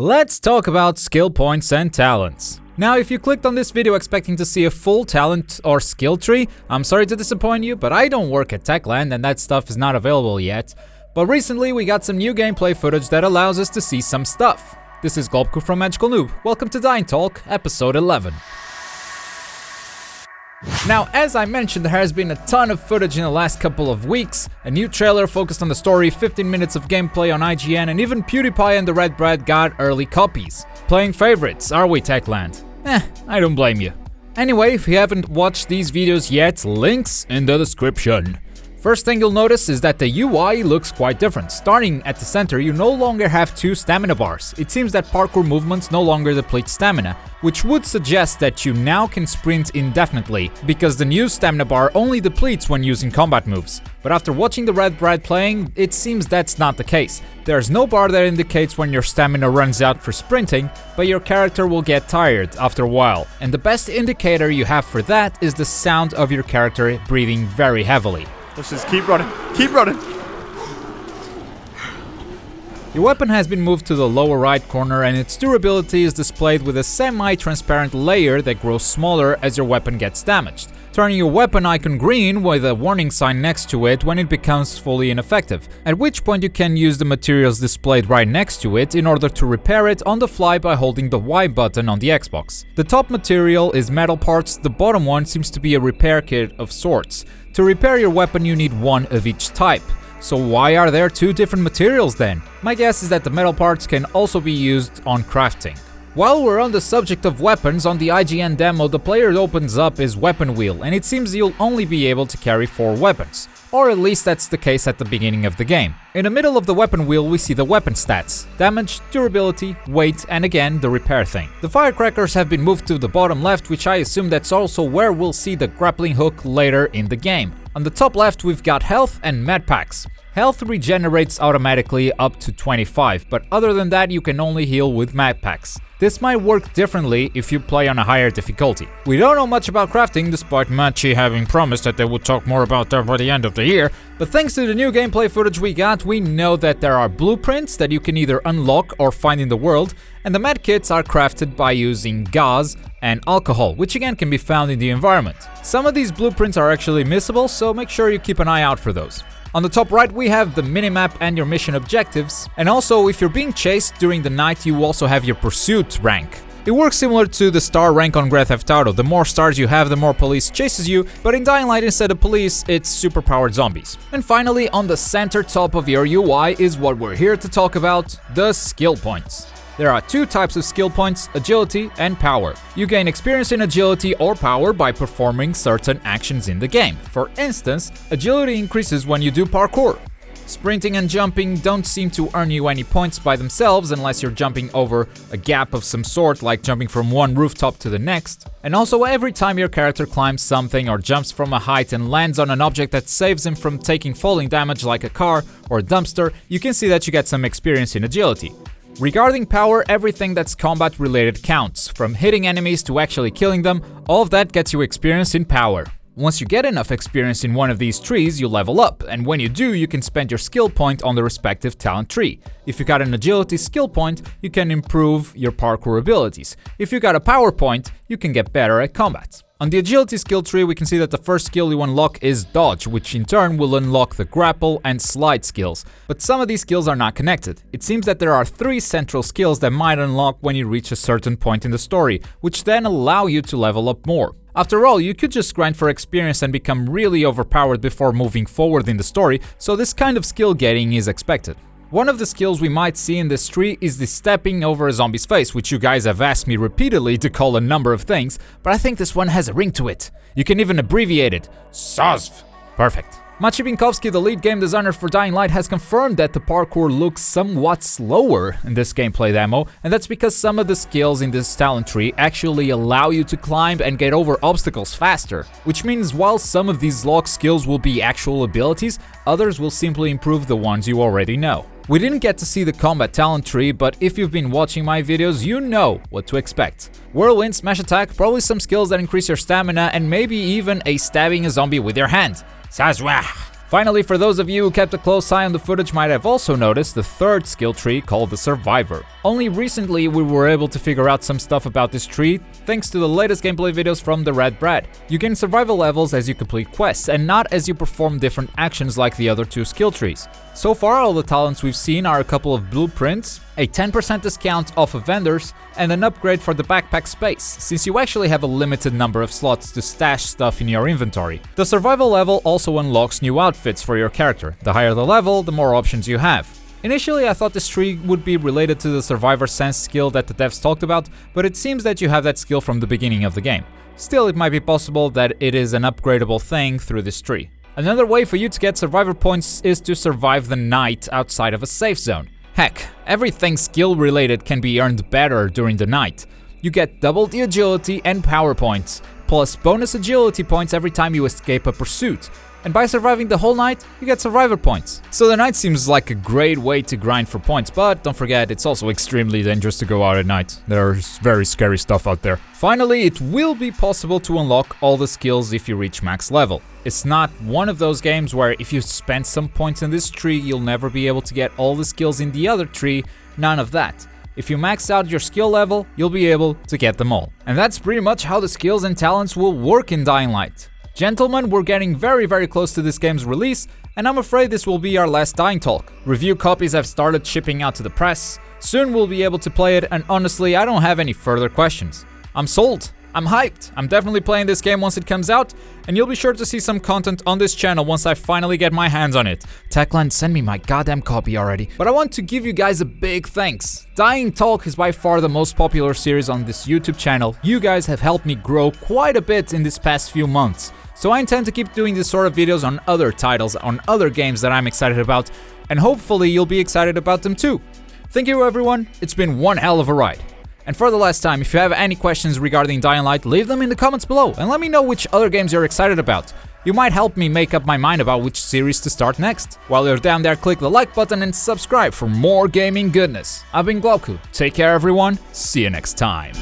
Let's talk about skill points and talents. Now, if you clicked on this video expecting to see a full talent or skill tree, I'm sorry to disappoint you, but I don't work at Techland and that stuff is not available yet. But recently we got some new gameplay footage that allows us to see some stuff. This is Globku from Magical Noob. Welcome to Dying Talk, episode 11. Now, as I mentioned, there has been a ton of footage in the last couple of weeks. A new trailer focused on the story, 15 minutes of gameplay on IGN, and even PewDiePie and the Red Bread got early copies. Playing favorites, are we, Techland? I don't blame you. Anyway, if you haven't watched these videos yet, links in the description. First thing you'll notice is that the UI looks quite different. Starting at the center, you no longer have two stamina bars. It seems that parkour movements no longer deplete stamina, which would suggest that you now can sprint indefinitely, because the new stamina bar only depletes when using combat moves. But after watching the Red Bread playing, it seems that's not the case. There's no bar that indicates when your stamina runs out for sprinting, but your character will get tired after a while. And the best indicator you have for that is the sound of your character breathing very heavily. Let's just keep running. Keep running. Your weapon has been moved to the lower right corner and its durability is displayed with a semi-transparent layer that grows smaller as your weapon gets damaged, turning your weapon icon green with a warning sign next to it when it becomes fully ineffective, at which point you can use the materials displayed right next to it in order to repair it on the fly by holding the Y button on the Xbox. The top material is metal parts, the bottom one seems to be a repair kit of sorts. To repair your weapon you need one of each type. So why are there two different materials then? My guess is that the metal parts can also be used on crafting. While we're on the subject of weapons, on the IGN demo the player opens up his weapon wheel and it seems you'll only be able to carry 4 weapons. Or at least that's the case at the beginning of the game. In the middle of the weapon wheel we see the weapon stats: damage, durability, weight, and again the repair thing. The firecrackers have been moved to the bottom left, which I assume that's also where we'll see the grappling hook later in the game. On the top left we've got health and med packs. Health regenerates automatically up to 25, but other than that you can only heal with med packs. This might work differently if you play on a higher difficulty. We don't know much about crafting, despite Machi having promised that they would talk more about that by the end of the year, but thanks to the new gameplay footage we got, we know that there are blueprints that you can either unlock or find in the world, and the medkits are crafted by using gauze and alcohol, which again can be found in the environment. Some of these blueprints are actually missable, so make sure you keep an eye out for those. On the top right we have the minimap and your mission objectives, and also if you're being chased during the night you also have your pursuit rank. It works similar to the star rank on Grand Theft Auto. The more stars you have, the more police chases you, but in Dying Light instead of police, it's superpowered zombies. And finally, on the center top of your UI is what we're here to talk about, the skill points. There are 2 types of skill points, agility and power. You gain experience in agility or power by performing certain actions in the game. For instance, agility increases when you do parkour. Sprinting and jumping don't seem to earn you any points by themselves unless you're jumping over a gap of some sort, like jumping from one rooftop to the next. And also every time your character climbs something or jumps from a height and lands on an object that saves him from taking falling damage like a car or a dumpster, you can see that you get some experience in agility. Regarding power, everything that's combat related counts. From hitting enemies to actually killing them, all of that gets you experience in power. Once you get enough experience in one of these trees, you level up, and when you do, you can spend your skill point on the respective talent tree. If you got an agility skill point, you can improve your parkour abilities. If you got a power point, you can get better at combat. On the agility skill tree, we can see that the first skill you unlock is dodge, which in turn will unlock the grapple and slide skills. But some of these skills are not connected. It seems that there are 3 central skills that might unlock when you reach a certain point in the story, which then allow you to level up more. After all, you could just grind for experience and become really overpowered before moving forward in the story, so this kind of skill getting is expected. One of the skills we might see in this tree is the stepping over a zombie's face, which you guys have asked me repeatedly to call a number of things, but I think this one has a ring to it. You can even abbreviate it. SOZV. Perfect. Maciej Binkowski, the lead game designer for Dying Light, has confirmed that the parkour looks somewhat slower in this gameplay demo, and that's because some of the skills in this talent tree actually allow you to climb and get over obstacles faster. Which means while some of these lock skills will be actual abilities, others will simply improve the ones you already know. We didn't get to see the combat talent tree, but if you've been watching my videos, you know what to expect. Whirlwind, smash attack, probably some skills that increase your stamina, and maybe even a stabbing a zombie with your hand. Sazwah! Finally, for those of you who kept a close eye on the footage might have also noticed the third skill tree called the Survivor. Only recently we were able to figure out some stuff about this tree thanks to the latest gameplay videos from the Red Brad. You gain survival levels as you complete quests and not as you perform different actions like the other two skill trees. So far all the talents we've seen are a couple of blueprints, a 10% discount off of vendors, and an upgrade for the backpack space, since you actually have a limited number of slots to stash stuff in your inventory. The survival level also unlocks new outfits for your character. The higher the level, the more options you have. Initially I thought this tree would be related to the Survivor Sense skill that the devs talked about, but it seems that you have that skill from the beginning of the game. Still, it might be possible that it is an upgradable thing through this tree. Another way for you to get survivor points is to survive the night outside of a safe zone. Heck, everything skill related can be earned better during the night. You get double the agility and power points, plus bonus agility points every time you escape a pursuit. And by surviving the whole night, you get survivor points. So the night seems like a great way to grind for points, but don't forget, it's also extremely dangerous to go out at night. There's very scary stuff out there. Finally, it will be possible to unlock all the skills if you reach max level. It's not one of those games where if you spend some points in this tree, you'll never be able to get all the skills in the other tree, none of that. If you max out your skill level, you'll be able to get them all. And that's pretty much how the skills and talents will work in Dying Light. Gentlemen, we're getting very close to this game's release, and I'm afraid this will be our last Dying talk. Review copies have started shipping out to the press, soon we'll be able to play it, and honestly, I don't have any further questions. I'm sold, I'm hyped, I'm definitely playing this game once it comes out, and you'll be sure to see some content on this channel once I finally get my hands on it. Techland, send me my goddamn copy already. But I want to give you guys a big thanks. Dying Talk is by far the most popular series on this YouTube channel. You guys have helped me grow quite a bit in these past few months. So I intend to keep doing this sort of videos on other titles, on other games that I'm excited about, and hopefully you'll be excited about them too. Thank you everyone, it's been one hell of a ride. And for the last time, if you have any questions regarding Dying Light, leave them in the comments below and let me know which other games you're excited about. You might help me make up my mind about which series to start next. While you're down there, click the like button and subscribe for more gaming goodness. I've been Glauku, take care everyone, see you next time.